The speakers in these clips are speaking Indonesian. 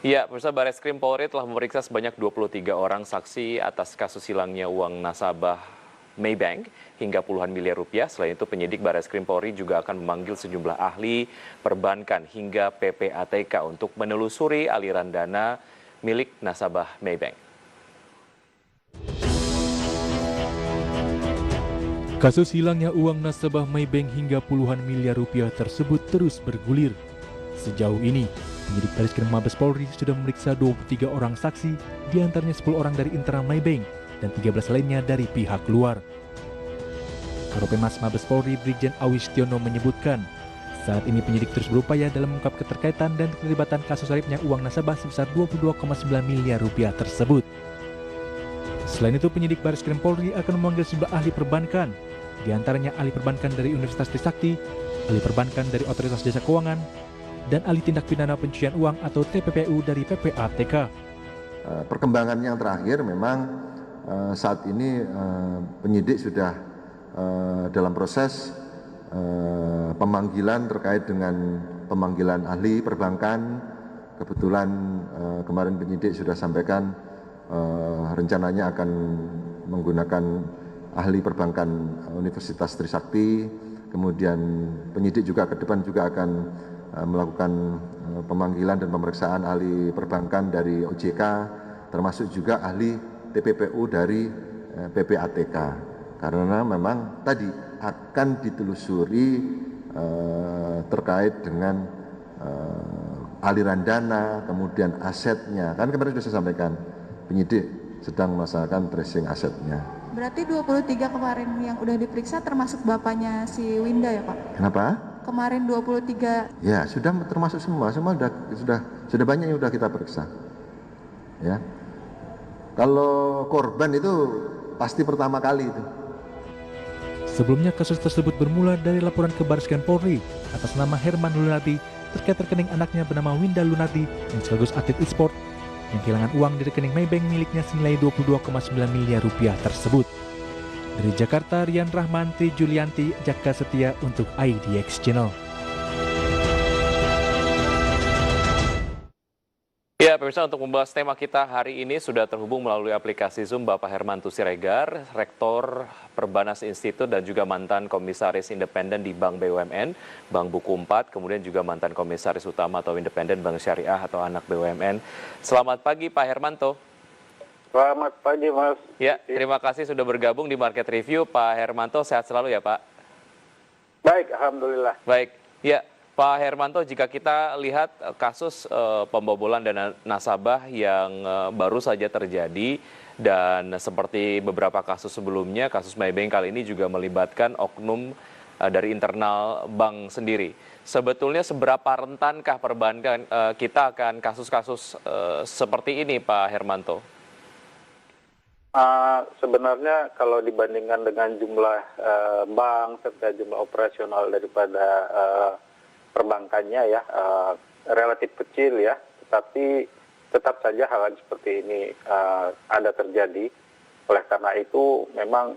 Ya, pemirsa Barreskrim Polri telah memeriksa sebanyak 23 orang saksi atas kasus hilangnya uang nasabah Maybank hingga puluhan miliar rupiah. Selain itu, penyidik Barreskrim Polri juga akan memanggil sejumlah ahli perbankan hingga PPATK untuk menelusuri aliran dana milik nasabah Maybank. Kasus hilangnya uang nasabah Maybank hingga puluhan miliar rupiah tersebut terus bergulir. Sejauh ini, penyidik Barreskrim Mabes Polri sudah memeriksa 23 orang saksi, diantaranya 10 orang dari internal Maybank dan 13 lainnya dari pihak luar. Karopenmas Mabes Polri Brigjen Awistiono menyebutkan, saat ini penyidik terus berupaya dalam mengungkap keterkaitan dan keterlibatan kasus saripnya uang nasabah sebesar 22,9 miliar rupiah tersebut. Selain itu, penyidik Barreskrim Polri akan memanggil sejumlah ahli perbankan, diantaranya ahli perbankan dari Universitas Trisakti, ahli perbankan dari Otoritas Jasa Keuangan, dan ahli tindak pidana pencucian uang atau TPPU dari PPATK. Perkembangan yang terakhir memang saat ini penyidik sudah dalam proses pemanggilan terkait dengan pemanggilan ahli perbankan. Kebetulan kemarin penyidik sudah sampaikan rencananya akan menggunakan ahli perbankan Universitas Trisakti. Kemudian penyidik juga ke depan juga akan melakukan pemanggilan dan pemeriksaan ahli perbankan dari OJK, termasuk juga ahli TPPU dari PPATK. Karena memang tadi akan ditelusuri terkait dengan aliran dana, kemudian asetnya. Kan kemarin sudah saya sampaikan, penyidik sedang melaksanakan tracing asetnya. Berarti 23 kemarin yang udah diperiksa termasuk bapaknya si Winda ya Pak? Kenapa? Kemarin 23. Ya, sudah termasuk semua sudah banyak yang sudah kita periksa. Ya. Kalau korban itu pasti pertama kali itu. Sebelumnya kasus tersebut bermula dari laporan ke Barreskrim Polri atas nama Herman Lunardi terkait rekening anaknya bernama Winda Lunardi yang sekaligus atlet e-sport yang kehilangan uang di rekening Maybank miliknya senilai 22,9 miliar rupiah tersebut. Dari Jakarta, Rian Rahman, Tri Julianti, Jaka Setia untuk IDX Channel. Ya, pemirsa, untuk membahas tema kita hari ini sudah terhubung melalui aplikasi Zoom Bapak Hermanto Siregar, Rektor Perbanas Institut dan juga mantan Komisaris Independen di Bank BUMN, Bank Buku 4, kemudian juga mantan Komisaris Utama atau Independen Bank Syariah atau anak BUMN. Selamat pagi Pak Hermanto. Selamat pagi Mas. Ya, terima kasih sudah bergabung di Market Review. Pak Hermanto, sehat selalu ya Pak? Baik, Alhamdulillah. Baik, ya Pak Hermanto, jika kita lihat kasus pembobolan dana nasabah yang baru saja terjadi dan seperti beberapa kasus sebelumnya, kasus Maybank kali ini juga melibatkan oknum dari internal bank sendiri. Sebetulnya seberapa rentankah perbankan kita akan kasus-kasus seperti ini Pak Hermanto? Sebenarnya kalau dibandingkan dengan jumlah bank serta jumlah operasional daripada perbankannya ya relatif kecil ya, tetapi tetap saja hal seperti ini ada terjadi. Oleh karena itu memang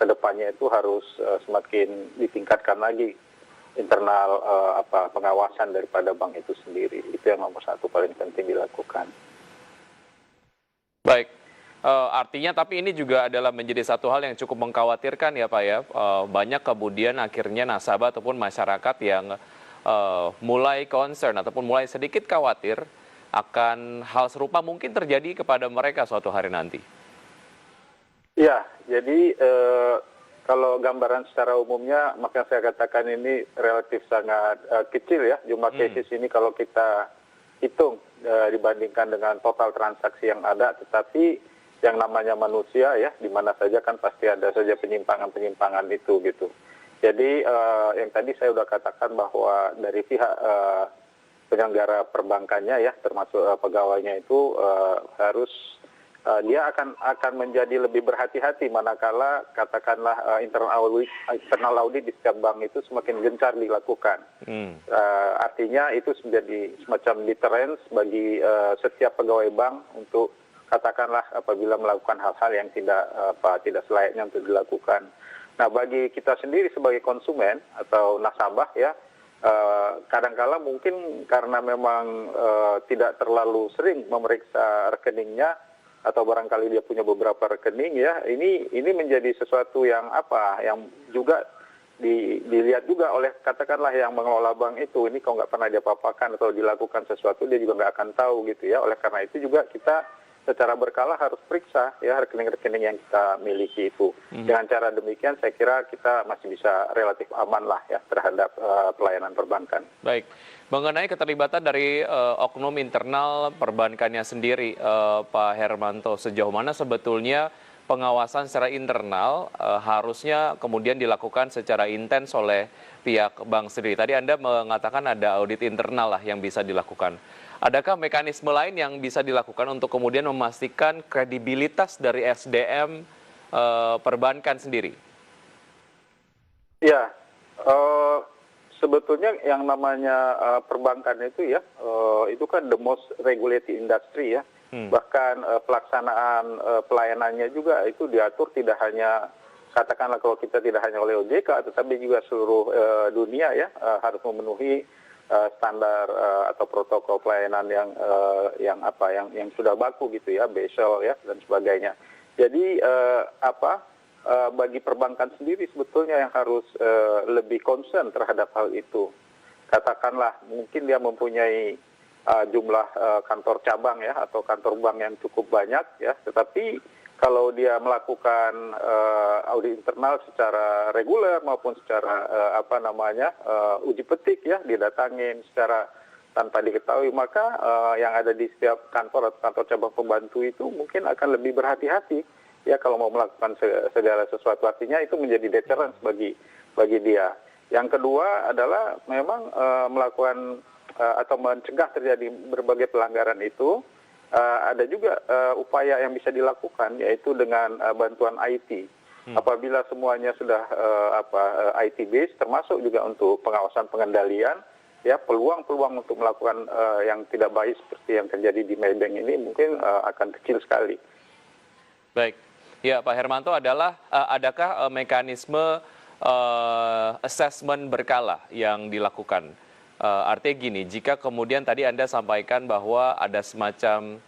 kedepannya itu harus semakin ditingkatkan lagi internal pengawasan daripada bank itu sendiri. Itu yang nomor satu paling penting dilakukan. Baik. Artinya tapi ini juga adalah menjadi satu hal yang cukup mengkhawatirkan ya Pak ya. Banyak kemudian akhirnya nasabah ataupun masyarakat yang mulai concern ataupun mulai sedikit khawatir akan hal serupa mungkin terjadi kepada mereka suatu hari nanti. Ya, jadi kalau gambaran secara umumnya, maka saya katakan ini relatif sangat kecil ya jumlah cases ini kalau kita hitung dibandingkan dengan total transaksi yang ada, tetapi yang namanya manusia ya, di mana saja kan pasti ada saja penyimpangan-penyimpangan itu gitu. Jadi yang tadi saya sudah katakan bahwa dari pihak penyelenggara perbankannya ya, termasuk pegawainya itu harus dia akan menjadi lebih berhati-hati manakala katakanlah internal audit di setiap bank itu semakin gencar dilakukan. Artinya itu menjadi semacam deterrence bagi setiap pegawai bank untuk katakanlah apabila melakukan hal-hal yang tidak selayaknya untuk dilakukan. Nah, bagi kita sendiri sebagai konsumen atau nasabah ya, kadangkala mungkin karena memang tidak terlalu sering memeriksa rekeningnya atau barangkali dia punya beberapa rekening ya, ini menjadi sesuatu yang yang juga dilihat juga oleh katakanlah yang mengelola bank itu, ini kalau nggak pernah dia papakan atau dilakukan sesuatu dia juga nggak akan tahu gitu ya. Oleh karena itu juga kita secara berkala harus periksa ya rekening-rekening yang kita miliki itu. Dengan cara demikian saya kira kita masih bisa relatif aman lah ya terhadap pelayanan perbankan. Baik, mengenai keterlibatan dari oknum internal perbankannya sendiri, Pak Hermanto, sejauh mana sebetulnya pengawasan secara internal harusnya kemudian dilakukan secara intens oleh pihak bank sendiri? Tadi Anda mengatakan ada audit internal lah yang bisa dilakukan. Adakah mekanisme lain yang bisa dilakukan untuk kemudian memastikan kredibilitas dari SDM perbankan sendiri? Ya, sebetulnya yang namanya perbankan itu ya, itu kan the most regulated industry ya. Bahkan pelaksanaan pelayanannya juga itu diatur tidak hanya, katakanlah kalau kita tidak hanya oleh OJK, tetapi juga seluruh dunia ya harus memenuhi standar atau protokol pelayanan yang sudah baku gitu ya, Basel ya dan sebagainya. Jadi bagi perbankan sendiri sebetulnya yang harus lebih concern terhadap hal itu. Katakanlah mungkin dia mempunyai jumlah kantor cabang ya atau kantor bank yang cukup banyak ya, tetapi kalau dia melakukan audit internal secara reguler maupun secara uji petik ya, didatangin secara tanpa diketahui, maka yang ada di setiap kantor atau kantor cabang pembantu itu mungkin akan lebih berhati-hati ya kalau mau melakukan segala sesuatu. Artinya itu menjadi deterrence bagi dia. Yang kedua adalah memang melakukan atau mencegah terjadi berbagai pelanggaran itu. Ada juga upaya yang bisa dilakukan yaitu dengan bantuan IT. Apabila semuanya sudah IT based, termasuk juga untuk pengawasan pengendalian, ya peluang-peluang untuk melakukan yang tidak baik seperti yang terjadi di Maybank ini mungkin akan kecil sekali. Baik, ya Pak Hermanto, adakah mekanisme assessment berkala yang dilakukan? Artinya gini, jika kemudian tadi Anda sampaikan bahwa ada semacam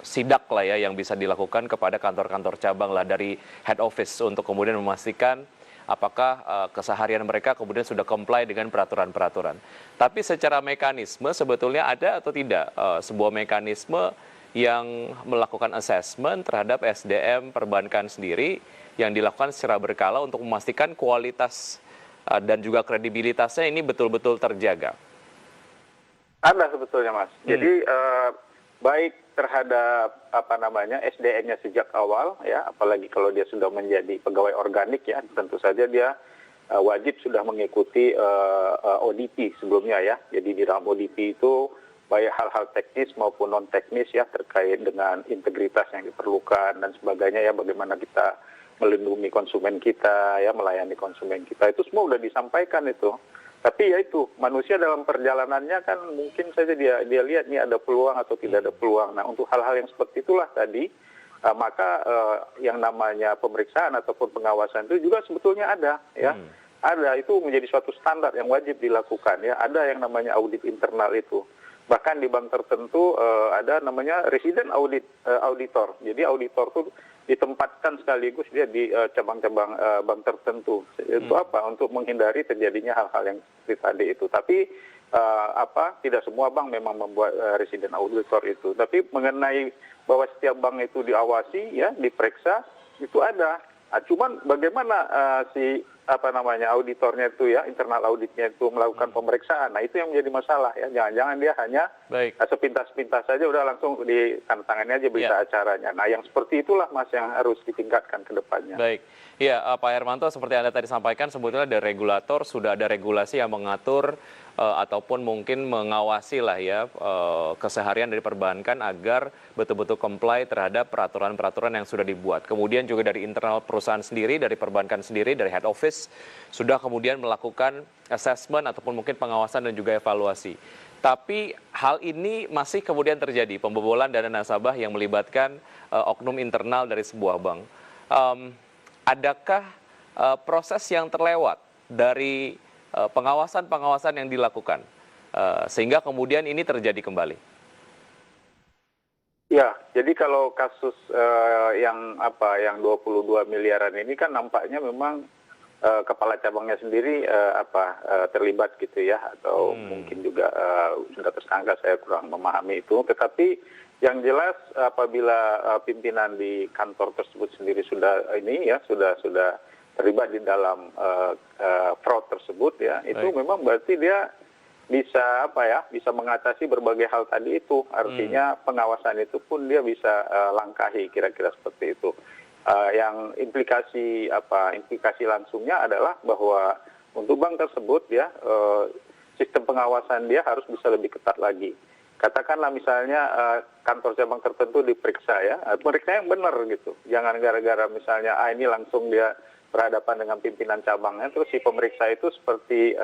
sidak lah ya yang bisa dilakukan kepada kantor-kantor cabang lah dari head office untuk kemudian memastikan apakah keseharian mereka kemudian sudah comply dengan peraturan-peraturan. Tapi secara mekanisme sebetulnya ada atau tidak sebuah mekanisme yang melakukan assessment terhadap SDM perbankan sendiri yang dilakukan secara berkala untuk memastikan kualitas dan juga kredibilitasnya ini betul-betul terjaga? Ada sebetulnya, Mas. Jadi baik terhadap SDM-nya sejak awal ya, apalagi kalau dia sudah menjadi pegawai organik ya, tentu saja dia wajib sudah mengikuti ODP sebelumnya ya. Jadi di dalam ODP itu baik hal-hal teknis maupun non teknis ya terkait dengan integritas yang diperlukan dan sebagainya ya, bagaimana kita melindungi konsumen kita, ya melayani konsumen kita, itu semua sudah disampaikan itu. Tapi ya itu, manusia dalam perjalanannya kan mungkin saja dia lihat nih ada peluang atau tidak ada peluang. Nah untuk hal-hal yang seperti itulah tadi, maka yang namanya pemeriksaan ataupun pengawasan itu juga sebetulnya ada ya. Ada, itu menjadi suatu standar yang wajib dilakukan ya. Ada yang namanya audit internal itu. Bahkan di bank tertentu ada namanya resident auditor. Jadi auditor itu ditempatkan sekaligus dia di cabang-cabang bank tertentu. Itu untuk menghindari terjadinya hal-hal yang seperti tadi itu. Tapi tidak semua bank memang membuat resident auditor itu. Tapi mengenai bahwa setiap bank itu diawasi ya, diperiksa, itu ada. Cuman bagaimana auditornya itu ya, internal auditnya itu melakukan pemeriksaan. Nah itu yang menjadi masalah ya. Jangan-jangan dia hanya sepintas-pintas saja udah langsung ditandatangani aja berita acaranya. Nah yang seperti itulah Mas yang harus ditingkatkan ke depannya. Baik. Ya Pak Hermanto, seperti Anda tadi sampaikan, sebetulnya ada regulator, sudah ada regulasi yang mengatur ataupun mungkin mengawasi lah ya keseharian dari perbankan agar betul-betul comply terhadap peraturan-peraturan yang sudah dibuat. Kemudian juga dari internal perusahaan sendiri, dari perbankan sendiri, dari head office sudah kemudian melakukan assessment ataupun mungkin pengawasan dan juga evaluasi. Tapi hal ini masih kemudian terjadi, pembobolan dana nasabah yang melibatkan oknum internal dari sebuah bank. Adakah proses yang terlewat dari pengawasan-pengawasan yang dilakukan sehingga kemudian ini terjadi kembali? Ya, jadi kalau kasus yang 22 miliaran ini kan nampaknya memang kepala cabangnya sendiri terlibat gitu ya, atau mungkin juga sudah tersangka, saya kurang memahami itu. Tetapi yang jelas apabila pimpinan di kantor tersebut sendiri sudah terlibat di dalam fraud tersebut ya, itu memang berarti dia bisa bisa mengatasi berbagai hal tadi itu. Artinya pengawasan itu pun dia bisa langkahi, kira-kira seperti itu. Yang implikasi langsungnya adalah bahwa untuk bank tersebut ya sistem pengawasan dia harus bisa lebih ketat lagi. Katakanlah misalnya kantor cabang tertentu diperiksa ya, periksa yang benar gitu. Jangan gara-gara misalnya ini langsung dia berhadapan dengan pimpinan cabangnya, terus si pemeriksa itu seperti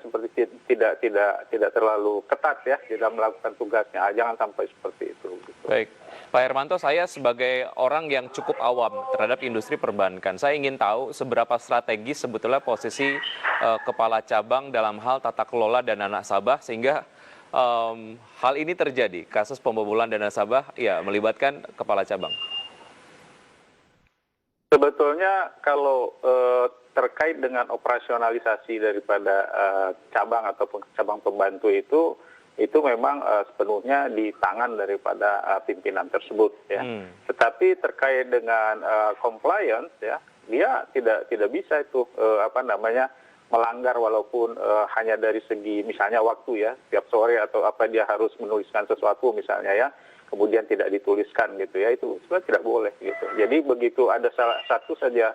seperti tidak terlalu ketat ya dalam melakukan tugasnya. Jangan sampai seperti itu. Gitu. Baik, Pak Hermanto, saya sebagai orang yang cukup awam terhadap industri perbankan, saya ingin tahu seberapa strategis sebetulnya posisi kepala cabang dalam hal tata kelola dana nasabah sehingga hal ini terjadi, kasus pembobolan dana nasabah ya melibatkan kepala cabang. Sebetulnya kalau terkait dengan operasionalisasi daripada cabang ataupun cabang pembantu itu memang sepenuhnya di tangan daripada pimpinan tersebut ya. Tetapi terkait dengan compliance ya, dia tidak bisa itu melanggar walaupun hanya dari segi misalnya waktu ya, tiap sore atau dia harus menuliskan sesuatu misalnya ya, kemudian tidak dituliskan gitu ya, itu sebenarnya tidak boleh gitu. Jadi begitu ada salah satu saja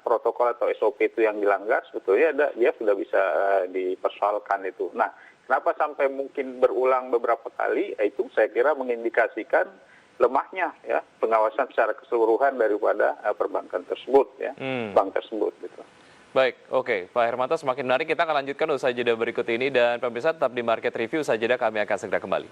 protokol atau SOP itu yang dilanggar, sebetulnya dia sudah bisa dipersoalkan itu. Nah, kenapa sampai mungkin berulang beberapa kali? Itu saya kira mengindikasikan lemahnya ya pengawasan secara keseluruhan daripada perbankan tersebut ya, bank tersebut gitu. Baik, oke. Pak Hermanto, semakin menarik, kita akan lanjutkan usai jeda berikut ini, dan pemirsa tetap di Market Review, usai jeda kami akan segera kembali.